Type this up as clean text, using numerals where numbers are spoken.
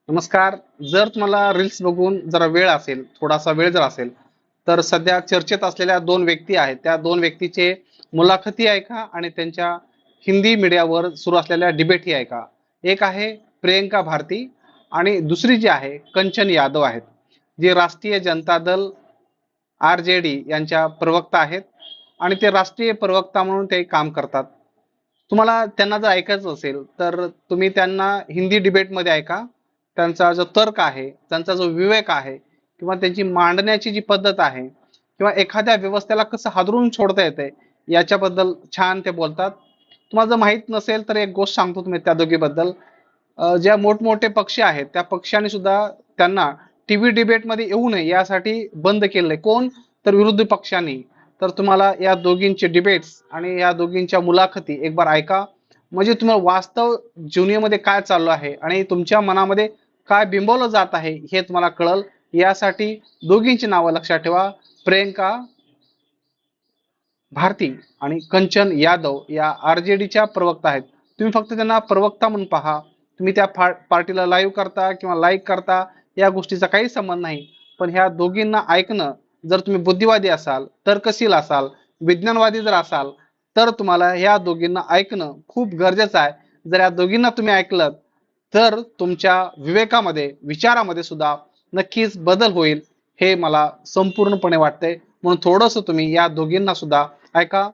नमस्कार. जर तुम्हाला रील्स बघून जरा वेळ असेल, थोडासा वेळ जर असेल, तर सध्या चर्चेत असलेल्या दोन व्यक्ती आहेत. त्या दोन व्यक्तीचे मुलाखती ऐका आणि त्यांच्या हिंदी मीडियावर सुरू असलेल्या डिबेटही ऐका. एक आहे प्रियंका भारती आणि दुसरी जी आहे कंचन यादव आहेत, जे राष्ट्रीय जनता दल आरजेडी यांच्या प्रवक्ता आहेत आणि ते राष्ट्रीय प्रवक्ता म्हणून ते काम करतात. तुम्हाला त्यांना जर ऐकायचं असेल तर तुम्ही त्यांना हिंदी डिबेटमध्ये ऐका. त्यांचा जो तर्क आहे, त्यांचा जो विवेक आहे किंवा त्यांची मांडण्याची जी पद्धत आहे किंवा एखाद्या व्यवस्थेला कसं हादरून सोडता येते याच्याबद्दल छान ते बोलतात. तुम्हाला जर माहित नसेल तर एक गोष्ट सांगतो तुम्ही त्या दोघीबद्दल. ज्या मोठमोठे पक्ष आहेत त्या पक्षाने सुद्धा त्यांना टीव्ही डिबेटमध्ये येऊ नये यासाठी बंद केलंय. कोण? तर विरोधी पक्षांनी. तर तुम्हाला या दोघींचे डिबेट्स आणि या दोघींच्या मुलाखती एक बार ऐका, म्हणजे तुम्हाला वास्तव जीवनामध्ये काय चालू आहे आणि तुमच्या मनामध्ये काय बिंबवलं जात आहे हे तुम्हाला कळल. यासाठी दोघींची नावं लक्षात ठेवा, प्रियंका भारती आणि कंचन यादव या आरजेडीच्या प्रवक्ता आहेत. तुम्ही फक्त त्यांना प्रवक्ता म्हणून पहा. तुम्ही त्या पार्टीला लाईव्ह करता किंवा लाईक करता या गोष्टीचा काही संबंध नाही. पण ह्या दोघींना ऐकणं, जर तुम्ही बुद्धिवादी असाल, तर्कशील असाल, विज्ञानवादी जर असाल, तर तुम्हाला ह्या दोघींना ऐकणं खूप गरजेचं आहे. जर या दोघींना तुम्ही ऐकलं तर तुमच्या विवेकामध्ये, विचारामध्ये सुद्धा नक्कीच बदल होईल, हे मला संपूर्णपणे वाटतंय. म्हणून थोडंसं तुम्ही या दोघींना सुद्धा ऐका.